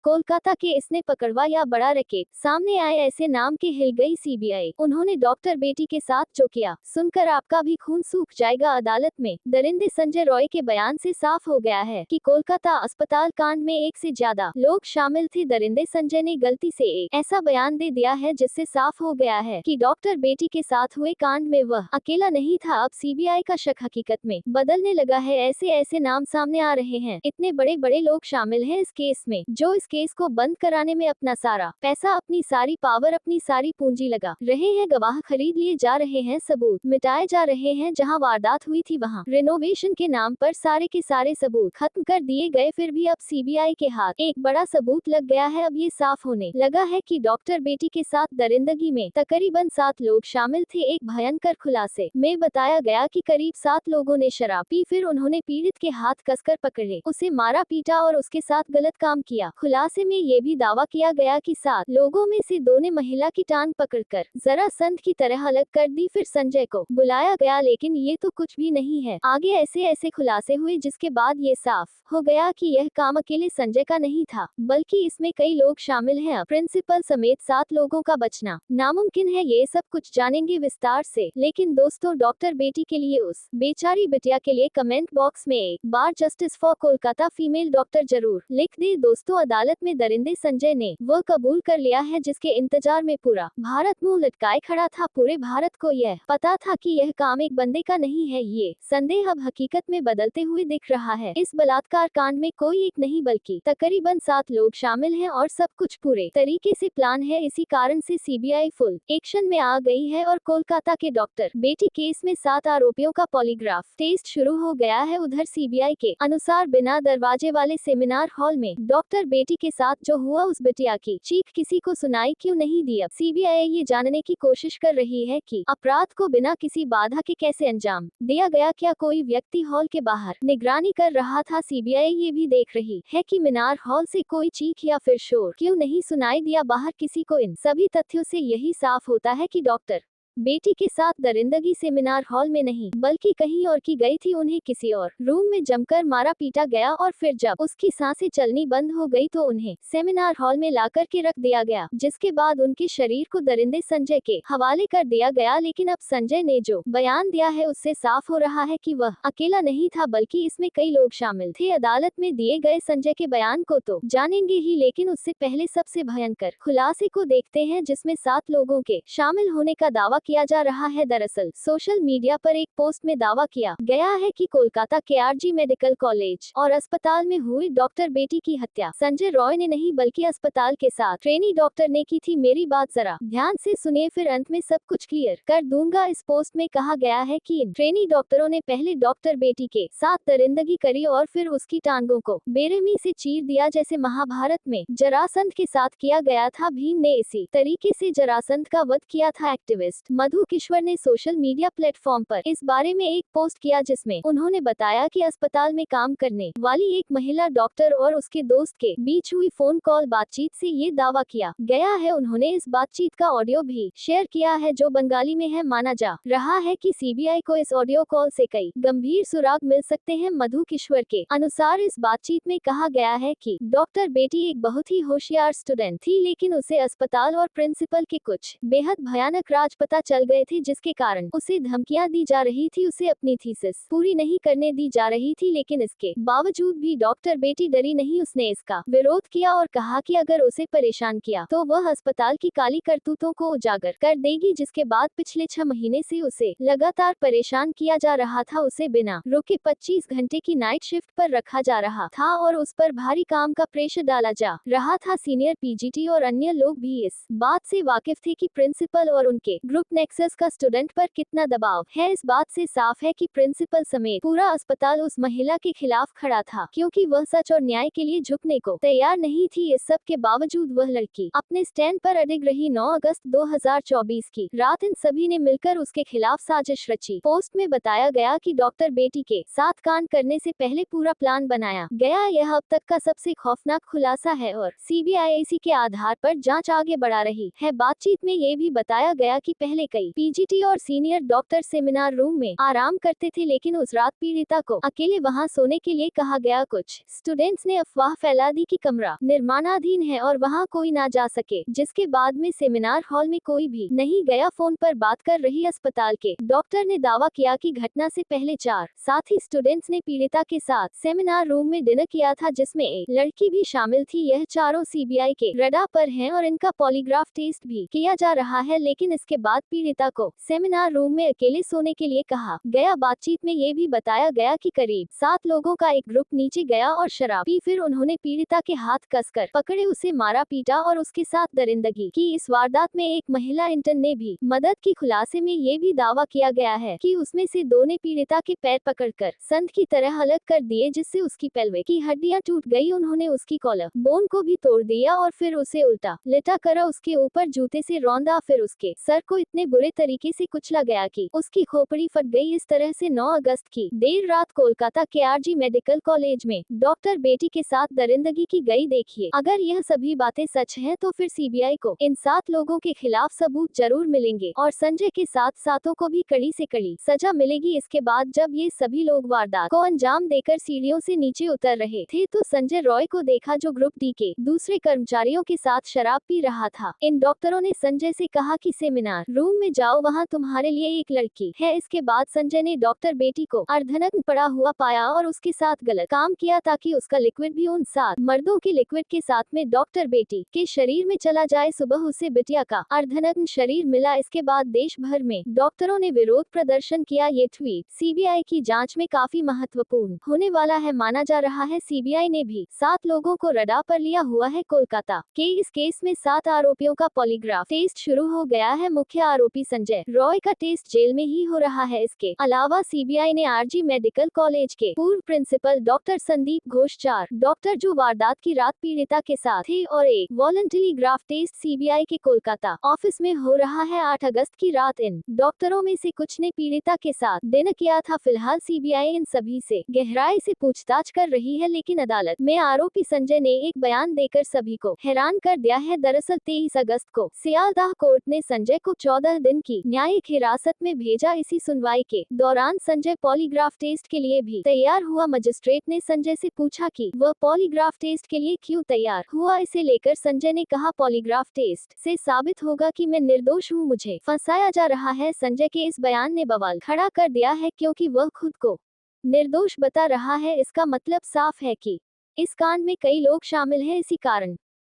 कोलकाता के इसने पकड़वा या बड़ा रैकेट, सामने आए ऐसे नाम के हिल गई सीबीआई। उन्होंने डॉक्टर बेटी के साथ जो किया, सुनकर आपका भी खून सूख जाएगा। अदालत में दरिंदे संजय रॉय के बयान से साफ हो गया है कि कोलकाता अस्पताल कांड में एक से ज्यादा लोग शामिल थे। दरिंदे संजय ने गलती से एक ऐसा बयान दे दिया है जिससे साफ हो गया है कि डॉक्टर बेटी के साथ हुए कांड में वह अकेला नहीं था। अब सीबीआई का शक हकीकत में बदलने लगा है। ऐसे ऐसे नाम सामने आ रहे हैं, इतने बड़े बड़े लोग शामिल हैं इस केस में, जो इस केस को बंद कराने में अपना सारा पैसा, अपनी सारी पावर, अपनी सारी पूंजी लगा रहे हैं। गवाह खरीद लिए जा रहे हैं, सबूत मिटाए जा रहे हैं। जहां वारदात हुई थी वहां रिनोवेशन के नाम पर सारे के सारे सबूत खत्म कर दिए गए। फिर भी अब सीबीआई के हाथ एक बड़ा सबूत लग गया है। अब ये साफ होने लगा है कि डॉक्टर बेटी के साथ दरिंदगी में तकरीबन 7 लोग शामिल थे। एक भयंकर खुलासे में बताया गया कि करीब 7 लोगों ने शराब पी, फिर उन्होंने पीड़ित के हाथ कसकर पकड़े, उसे मारा पीटा और उसके साथ गलत काम किया। खुलासे में ये भी दावा किया गया कि 7 लोगों में से 2 ने महिला की टांग पकड़कर जरा संत की तरह अलग कर दी। फिर संजय को बुलाया गया, लेकिन ये तो कुछ भी नहीं है। आगे ऐसे ऐसे खुलासे हुए जिसके बाद ये साफ हो गया कि यह काम अकेले संजय का नहीं था, बल्कि इसमें कई लोग शामिल हैं। प्रिंसिपल समेत 7 लोगों का बचना नामुमकिन है। ये सब कुछ जानेंगे विस्तार से, लेकिन दोस्तों, डॉक्टर बेटी के लिए, उस बेचारी बिटिया के लिए कमेंट बॉक्स में एक बार justice for Kolkata female doctor जरूर लिख दे। दोस्तों, अदालत में दरिंदे संजय ने वो कबूल कर लिया है जिसके इंतजार में पूरा भारत मुंह लटकाए खड़ा था। पूरे भारत को यह पता था कि यह काम एक बंदे का नहीं है। ये संदेह अब हकीकत में बदलते हुए दिख रहा है। इस बलात्कार कांड में कोई एक नहीं बल्कि तकरीबन 7 लोग शामिल हैं और सब कुछ पूरे तरीके से प्लान है। इसी कारण से सीबीआई फुल एक्शन में आ गई है और कोलकाता के डॉक्टर बेटी केस में 7 आरोपियों का पॉलीग्राफ टेस्ट शुरू हो गया है। उधर सीबीआई के अनुसार बिना दरवाजे वाले सेमिनार हॉल में डॉक्टर बेटी के साथ जो हुआ, उस बिटिया की चीख किसी को सुनाई क्यों नहीं दी। अब सीबीआई ये जानने की कोशिश कर रही है कि अपराध को बिना किसी बाधा के कैसे अंजाम दिया गया। क्या कोई व्यक्ति हॉल के बाहर निगरानी कर रहा था? सीबीआई ये भी देख रही है कि मीनार हॉल से कोई चीख या फिर शोर क्यों नहीं सुनाई दिया बाहर किसी को। इन सभी तथ्यों से यही साफ होता है कि डॉक्टर बेटी के साथ दरिंदगी सेमिनार हॉल में नहीं बल्कि कहीं और की गई थी। उन्हें किसी और रूम में जमकर मारा पीटा गया और फिर जब उसकी सांसें चलनी बंद हो गई तो उन्हें सेमिनार हॉल में लाकर के रख दिया गया, जिसके बाद उनके शरीर को दरिंदे संजय के हवाले कर दिया गया। लेकिन अब संजय ने जो बयान दिया है उससे साफ हो रहा है कि वह अकेला नहीं था, बल्कि इसमें कई लोग शामिल थे। अदालत में दिए गए संजय के बयान को तो जानेंगे ही, लेकिन उससे पहले सबसे भयंकर खुलासे को देखते हैं जिसमें 7 लोगों के शामिल होने का दावा किया जा रहा है। दरअसल सोशल मीडिया पर एक पोस्ट में दावा किया गया है कि कोलकाता के आरजी मेडिकल कॉलेज और अस्पताल में हुई डॉक्टर बेटी की हत्या संजय रॉय ने नहीं बल्कि अस्पताल के साथ ट्रेनी डॉक्टर ने की थी। मेरी बात जरा ध्यान से सुनिए, फिर अंत में सब कुछ क्लियर कर दूंगा। इस पोस्ट में कहा गया है कि इन ट्रेनी डॉक्टरों ने पहले डॉक्टर बेटी के साथ दरिंदगी करी और फिर उसकी टांगों को बेरहमी से चीर दिया, जैसे महाभारत में जरासंध के साथ किया गया था। भीम ने इसी तरीके से जरासंध का वध किया था। एक्टिविस्ट मधु किश्वर ने सोशल मीडिया प्लेटफॉर्म पर इस बारे में एक पोस्ट किया जिसमें उन्होंने बताया कि अस्पताल में काम करने वाली एक महिला डॉक्टर और उसके दोस्त के बीच हुई फोन कॉल बातचीत से ये दावा किया गया है। उन्होंने इस बातचीत का ऑडियो भी शेयर किया है जो बंगाली में है। माना जा रहा है कि सीबीआई को इस ऑडियो कॉल से कई गंभीर सुराग मिल सकते हैं। मधु किश्वर के अनुसार इस बातचीत में कहा गया है कि डॉक्टर बेटी एक बहुत ही होशियार स्टूडेंट थी, लेकिन उसे अस्पताल और प्रिंसिपल के कुछ बेहद भयानक राज पता चल गए थे, जिसके कारण उसे धमकियां दी जा रही थी, उसे अपनी थीसिस पूरी नहीं करने दी जा रही थी। लेकिन इसके बावजूद भी डॉक्टर बेटी डरी नहीं, उसने इसका विरोध किया और कहा कि अगर उसे परेशान किया तो वह अस्पताल की काली करतूतों को उजागर कर देगी। जिसके बाद पिछले 6 महीने से उसे लगातार परेशान किया जा रहा था। उसे बिना रुके 25 घंटे की नाइट शिफ्ट पर रखा जा रहा था और उस पर भारी काम का प्रेशर डाला जा रहा था। सीनियर पीजीटी और अन्य लोग भी इस बात से वाकिफ थे कि प्रिंसिपल और उनके ग्रुप नेक्सस का स्टूडेंट पर कितना दबाव है। इस बात से साफ है कि प्रिंसिपल समेत पूरा अस्पताल उस महिला के खिलाफ खड़ा था, क्योंकि वह सच और न्याय के लिए झुकने को तैयार नहीं थी। इस सब के बावजूद वह लड़की अपने स्टैंड पर अडिग रही। 9 अगस्त 2024 की रात इन सभी ने मिलकर उसके खिलाफ साजिश रची। पोस्ट में बताया गया कि डॉक्टर बेटी के साथ कांड करने से पहले पूरा प्लान बनाया गया। यह अब तक का सबसे खौफनाक खुलासा है और सीबीआई इसी के आधार पर जांच आगे बढ़ा रही है। बातचीत में ये भी बताया गया कि पहले पहले कई पीजीटी और सीनियर डॉक्टर सेमिनार रूम में आराम करते थे, लेकिन उस रात पीड़िता को अकेले वहां सोने के लिए कहा गया। कुछ स्टूडेंट्स ने अफवाह फैला दी कि कमरा निर्माणाधीन है और वहां कोई ना जा सके, जिसके बाद में सेमिनार हॉल में कोई भी नहीं गया। फोन पर बात कर रही अस्पताल के डॉक्टर ने दावा किया कि घटना से पहले 4 साथी स्टूडेंट्स ने पीड़िता के साथ सेमिनार रूम में डिनर किया था, जिसमें एक लड़की भी शामिल थी। यह चारों सीबीआई के रडार पर हैं और इनका पॉलीग्राफ टेस्ट भी किया जा रहा है, लेकिन इसके बाद पीड़िता को सेमिनार रूम में अकेले सोने के लिए कहा गया। बातचीत में ये भी बताया गया कि करीब 7 लोगों का एक ग्रुप नीचे गया और शराब पी, फिर उन्होंने पीड़िता के हाथ कसकर पकड़े, उसे मारा पीटा और उसके साथ दरिंदगी की। इस वारदात में एक महिला इंटर्न ने भी मदद की। खुलासे में ये भी दावा किया गया है कि उसमें से 2 ने पीड़िता के पैर पकड़कर संद की तरह अलग कर दिए, जिससे उसकी पेल्विक की हड्डियां टूट गई। उन्होंने उसकी कॉलर बोन को भी तोड़ दिया और फिर उसे उल्टा लेटा कर उसके ऊपर जूते से रौंदा, फिर उसके सर को इतने बुरे तरीके से कुचला गया कि उसकी खोपड़ी फट गई। इस तरह से 9 अगस्त की देर रात कोलकाता के आरजी मेडिकल कॉलेज में डॉक्टर बेटी के साथ दरिंदगी की गई। देखिए, अगर यह सभी बातें सच हैं तो फिर सीबीआई को इन 7 लोगों के खिलाफ सबूत जरूर मिलेंगे और संजय के साथ सातों को भी कड़ी से कड़ी सजा मिलेगी। इसके बाद जब ये सभी लोग वारदात को अंजाम देकर सीढ़ियों से नीचे उतर रहे थे तो संजय रॉय को देखा, जो ग्रुप डी के दूसरे कर्मचारियों के साथ शराब पी रहा था। इन डॉक्टरों ने संजय से कहा कि सेमिनार रूम में जाओ, वहाँ तुम्हारे लिए एक लड़की है। इसके बाद संजय ने डॉक्टर बेटी को अर्धनग्न पड़ा हुआ पाया और उसके साथ गलत काम किया ताकि उसका लिक्विड भी उन 7 मर्दों के लिक्विड के साथ में डॉक्टर बेटी के शरीर में चला जाए। सुबह उसे बिटिया का अर्धनग्न शरीर मिला। इसके बाद देश भर में डॉक्टरों ने विरोध प्रदर्शन किया। ये ट्वीट सीबीआई की जांच में काफी महत्वपूर्ण होने वाला है माना जा रहा है। सीबीआई ने भी 7 लोगों को रडार पर लिया हुआ है। कोलकाता के इस केस में 7 आरोपियों का पॉलीग्राफ टेस्ट शुरू हो गया है। मुख्य आरोपी संजय रॉय का टेस्ट जेल में ही हो रहा है। इसके अलावा सीबीआई ने आरजी मेडिकल कॉलेज के पूर्व principal doctor Sandip Ghosh, 4 doctor जो वारदात की रात पीड़िता के साथ थे, और एक वॉलंटरी ग्राफ टेस्ट सीबीआई के कोलकाता ऑफिस में हो रहा है। 8 अगस्त की रात इन डॉक्टरों में से कुछ ने पीड़िता के साथ डिनर किया था। फिलहाल सीबीआई इन सभी से गहराई से पूछताछ कर रही है, लेकिन अदालत में आरोपी संजय ने एक बयान देकर सभी को हैरान कर दिया है। दरअसल 23 अगस्त को सियालदाह कोर्ट ने संजय को 14 दिन की न्यायिक हिरासत में भेजा। इसी सुनवाई के दौरान संजय पॉलीग्राफ टेस्ट के लिए भी तैयार हुआ। मजिस्ट्रेट ने संजय से पूछा कि वह पॉलीग्राफ टेस्ट के लिए क्यों तैयार हुआ। इसे लेकर संजय ने कहा, पॉलीग्राफ टेस्ट से साबित होगा कि मैं निर्दोष हूं, मुझे फंसाया जा रहा है। संजय के इस बयान ने बवाल खड़ा कर दिया है, क्योंकि वह खुद को निर्दोष बता रहा है। इसका मतलब साफ है कि इस कांड में कई लोग शामिल हैं। इसी कारण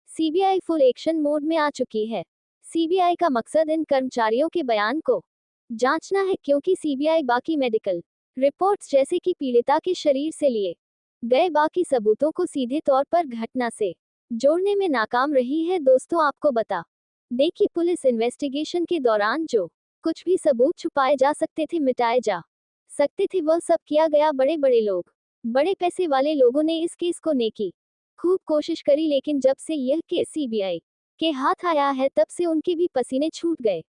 सीबीआई फुल एक्शन मोड में आ चुकी है। सीबीआई का मकसद इन कर्मचारियों के बयान को जांचना है, क्योंकि सीबीआई बाकी मेडिकल रिपोर्ट्स जैसे कि पीड़िता के शरीर से लिए गए बाकी सबूतों को सीधे तौर पर घटना से जोड़ने में नाकाम रही है। दोस्तों, आपको बता दें कि पुलिस इन्वेस्टिगेशन के दौरान जो कुछ भी सबूत छुपाए जा सकते थे, मिटाए जा सकते थे, वह सब किया गया। बड़े बड़े लोग, बड़े पैसे वाले लोगों ने इस केस को की खूब कोशिश करी, लेकिन जब से यह केस सीबीआई के हाथ आया है तब से उनके भी पसीने छूट गए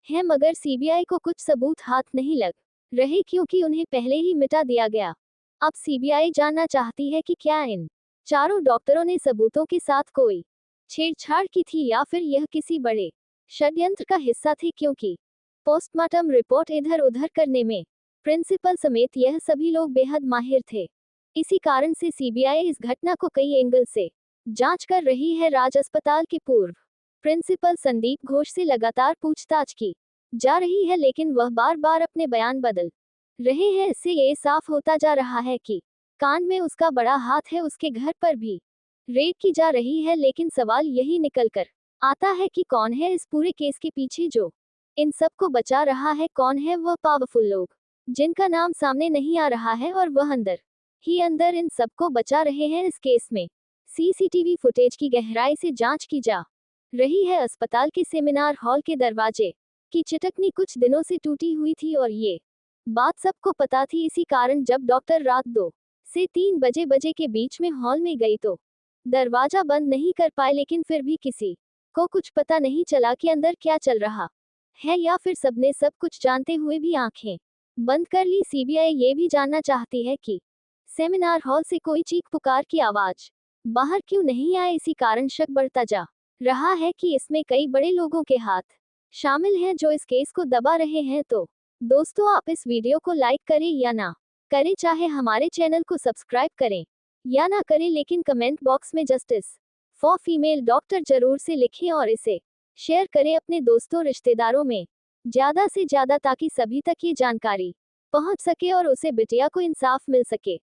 हैं, मगर सीबीआई को कुछ सबूत हाथ नहीं लग रहे, क्योंकि उन्हें पहले ही मिटा दिया गया। अब सीबीआई जानना चाहती है कि क्या इन चारों डॉक्टरों ने सबूतों के साथ कोई छेड़छाड़ की थी या फिर यह किसी बड़े षड्यंत्र का हिस्सा थे, क्योंकि पोस्टमार्टम रिपोर्ट इधर उधर करने में प्रिंसिपल समेत यह सभी लोग बेहद माहिर थे। इसी कारण से सीबीआई इस घटना को कई एंगल से जांच कर रही है। राज अस्पताल के पूर्व प्रिंसिपल संदीप घोष से लगातार पूछताछ की जा रही है, लेकिन वह बार बार अपने बयान बदल रहे हैं। इससे ये साफ होता जा रहा है कि कांड में उसका बड़ा हाथ है। उसके घर पर भी रेड की जा रही है, लेकिन सवाल यही निकल कर आता है कि कौन है इस पूरे केस के पीछे जो इन सबको बचा रहा है। कौन है वह पावरफुल लोग जिनका नाम सामने नहीं आ रहा है और वह अंदर ही अंदर इन सबको बचा रहे हैं। इस केस में सीसीटीवी फुटेज की गहराई से जांच की जा रही है। अस्पताल के सेमिनार हॉल के दरवाजे की चटकनी कुछ दिनों से टूटी हुई थी और ये बात सबको पता थी। इसी कारण जब डॉक्टर रात 2 से 3 बजे के बीच में हॉल में गई तो दरवाजा बंद नहीं कर पाए, लेकिन फिर भी किसी को कुछ पता नहीं चला कि अंदर क्या चल रहा है, या फिर सबने सब कुछ जानते हुए भी आंखें बंद कर ली। सीबीआई ये भी जानना चाहती है कि सेमिनार हॉल से कोई चीख पुकार की आवाज बाहर क्यों नहीं आए। इसी कारण शक बढ़ता जा रहा है कि इसमें कई बड़े लोगों के हाथ शामिल हैं जो इस केस को दबा रहे हैं। तो दोस्तों, आप इस वीडियो को लाइक करें या ना करें, चाहे हमारे चैनल को सब्सक्राइब करें या ना करें, लेकिन कमेंट बॉक्स में जस्टिस फॉर फीमेल डॉक्टर जरूर से लिखें और इसे शेयर करें अपने दोस्तों रिश्तेदारों में ज्यादा से ज्यादा, ताकि सभी तक ये जानकारी पहुंच सके और उसे बिटिया को इंसाफ मिल सके।